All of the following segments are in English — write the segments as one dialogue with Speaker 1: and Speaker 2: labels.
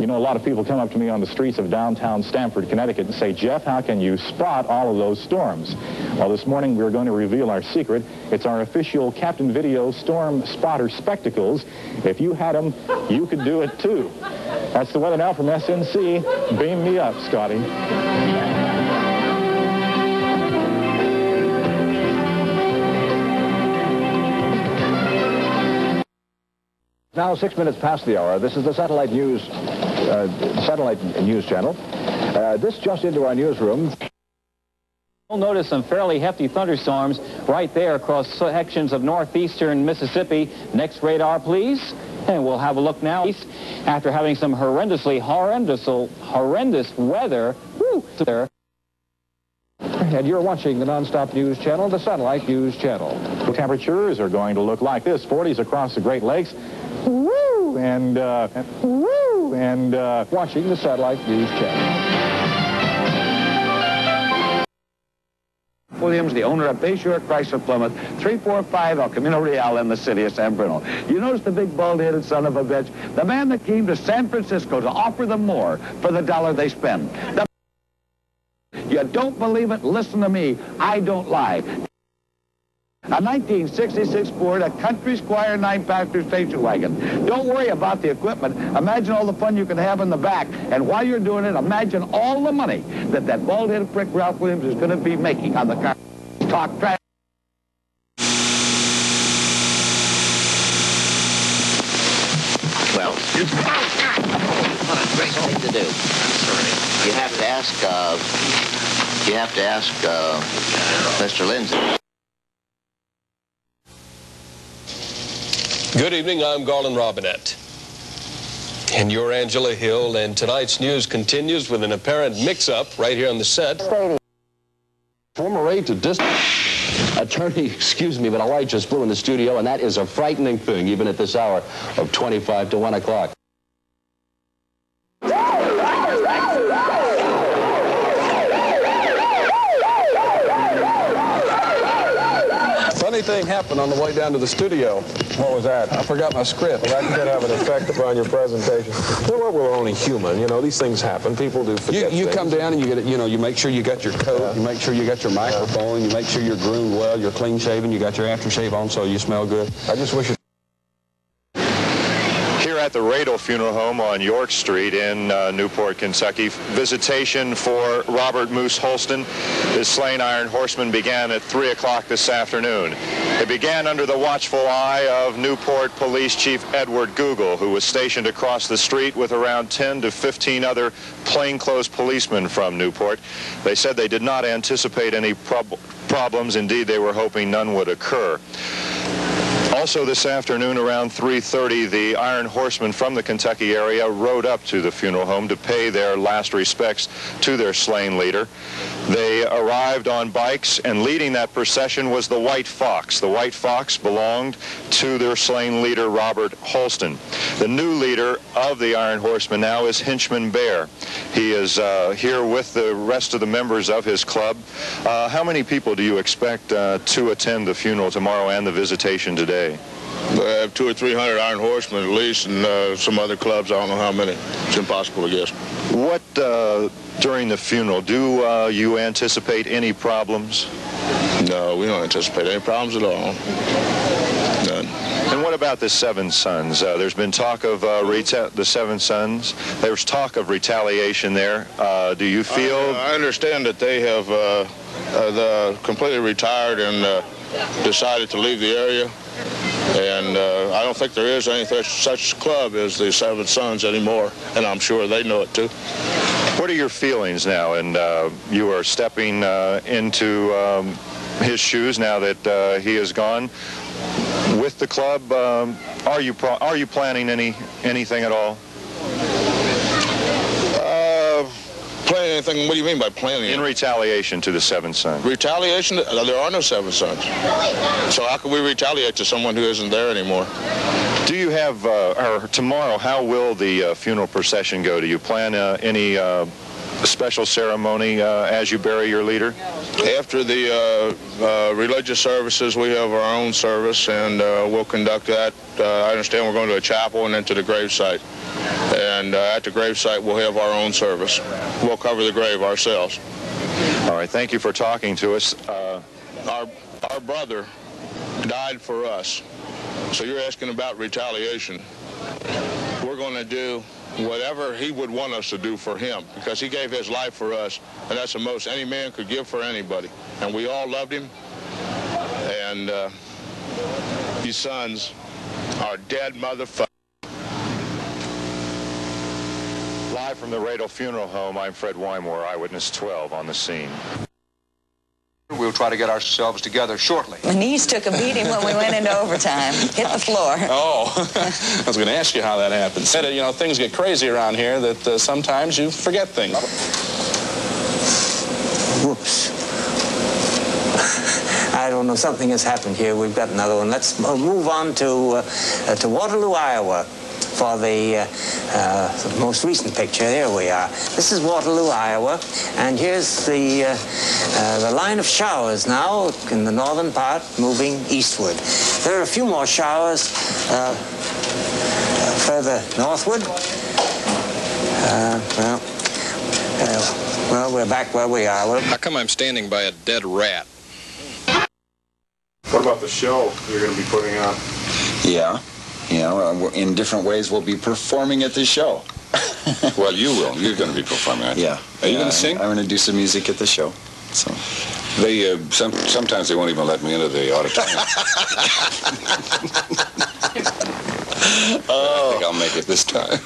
Speaker 1: You know, a lot of people come up to me on the streets of downtown Stamford, Connecticut and say, Jeff, how can you spot all of those storms? Well, this morning we're going to reveal our secret. It's our official Captain Video Storm Spotter Spectacles. If you had them, you could do it too. That's the weather now from SNC. Beam me up, Scotty.
Speaker 2: Now 6 minutes past the hour. This is the satellite news channel. This just into our newsroom.
Speaker 3: We'll notice some fairly hefty thunderstorms right there across sections of northeastern Mississippi. Next radar, please. And we'll have a look now. After having some horrendous weather. Woo, there.
Speaker 2: And you're watching the nonstop news channel, the satellite news channel.
Speaker 1: The temperatures are going to look like this. 40s across the Great Lakes. Woo! And
Speaker 2: watching the satellite news channel.
Speaker 4: Williams, the owner of Bayshore Chrysler Plymouth, 345 El Camino Real in the city of San Bruno. You notice the big bald-headed son of a bitch? The man that came to San Francisco to offer them more for the dollar they spend. You don't believe it? Listen to me. I don't lie. A 1966 Ford, a Country Squire 9-passenger station wagon. Don't worry about the equipment. Imagine all the fun you can have in the back. And while you're doing it, imagine all the money that bald-headed prick Ralph Williams is going to be making on the car. Talk trash.
Speaker 5: Well, what a great thing to do. You have to ask Mr. Lindsay.
Speaker 6: Good evening, I'm Garland Robinette. And you're Angela Hill, and tonight's news continues with an apparent mix-up right here on the set.
Speaker 7: Former aide to attorney, excuse me, but a light just blew in the studio, and that is a frightening thing, even at this hour of 25 to 1 o'clock.
Speaker 8: Funny thing happened on the way down to the studio.
Speaker 9: What was that?
Speaker 8: I forgot my script.
Speaker 9: Well, that could have an effect upon your presentation. Well, we're only human. You know, these things happen. People do forget
Speaker 8: You
Speaker 9: things.
Speaker 8: come down and you get it. You know, you make sure you got your coat. You make sure you got your microphone. You make sure you're groomed well. You're clean shaven. You got your aftershave on, so you smell good.
Speaker 9: I just wish it.
Speaker 10: Here at the Radel Funeral Home on York Street in Newport, Kentucky, visitation for Robert Moose Holston, his slain Iron Horseman, began at 3 o'clock this afternoon. It began under the watchful eye of Newport Police Chief Edward Google, who was stationed across the street with around 10 to 15 other plainclothes policemen from Newport. They said they did not anticipate any problems. Indeed, they were hoping none would occur. Also this afternoon around 3:30, the Iron Horsemen from the Kentucky area rode up to the funeral home to pay their last respects to their slain leader. They arrived on bikes, and leading that procession was the White Fox. The White Fox belonged to their slain leader, Robert Holston. The new leader of the Iron Horsemen now is Henchman Bear. He is here with the rest of the members of his club. How many people do you expect to attend the funeral tomorrow and the visitation today?
Speaker 11: We have 200 or 300 Iron Horsemen at least, and some other clubs. I don't know how many. It's impossible to guess.
Speaker 10: What, during the funeral, do you anticipate any problems?
Speaker 11: No, we don't anticipate any problems at all. None.
Speaker 10: And what about the Seven Sons? There's been talk of the Seven Sons. There's talk of retaliation there. Do you feel...
Speaker 11: I understand that they have completely retired and decided to leave the area. And I don't think there is any such club as the Seven Sons anymore, and I'm sure they know it too.
Speaker 10: What are your feelings now? And you are stepping into his shoes now that he is gone with the club. Are you planning anything at all?
Speaker 11: Planning anything? What do you mean by planning?
Speaker 10: In retaliation to the Seven Sons.
Speaker 11: Retaliation? There are no Seven Sons. So how can we retaliate to someone who isn't there anymore?
Speaker 10: Do you have, or tomorrow, how will the funeral procession go? Do you plan any special ceremony as you bury your leader?
Speaker 11: After the religious services, we have our own service, and we'll conduct that. I understand we're going to a chapel and then to the gravesite. And and at the gravesite we'll have our own service. We'll cover the grave ourselves.
Speaker 10: All right, thank you for talking to us.
Speaker 11: Our brother died for us. So you're asking about retaliation. We're going to do whatever he would want us to do for him, because he gave his life for us, and that's the most any man could give for anybody. And we all loved him, and these sons are dead motherfuckers.
Speaker 10: Live from the Radel Funeral Home, I'm Fred Wymore, Eyewitness 12 on the scene.
Speaker 8: We'll try to get ourselves together shortly.
Speaker 12: My knees took a beating when we went into overtime. Hit the floor.
Speaker 13: Oh, I was going to ask you how that happens. You know, things get crazy around here that sometimes you forget things.
Speaker 14: Whoops. I don't know, something has happened here. We've got another one. Let's move on to Waterloo, Iowa. For the most recent picture. Here we are. This is Waterloo, Iowa, and here's the line of showers now in the northern part, moving eastward. There are a few more showers further northward. Well, we're back where we are.
Speaker 13: How come I'm standing by a dead rat?
Speaker 9: What about the show you're going to be putting on?
Speaker 15: Yeah. You know, in different ways, we'll be performing at the show.
Speaker 8: Well, you will. You're going to be performing, aren't you?
Speaker 15: Yeah.
Speaker 8: Are you going to sing?
Speaker 15: I'm going to do some music at the show. So.
Speaker 8: They sometimes they won't even let me into the auditorium. I think I'll make it this time.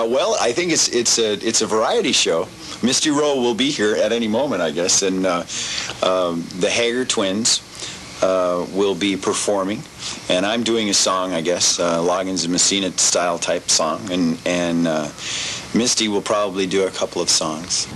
Speaker 15: Well, I think it's a variety show. Misty Rowe will be here at any moment, I guess, and the Hager twins will be performing, and I'm doing a song, I guess, Loggins and Messina style type song, and Misty will probably do a couple of songs.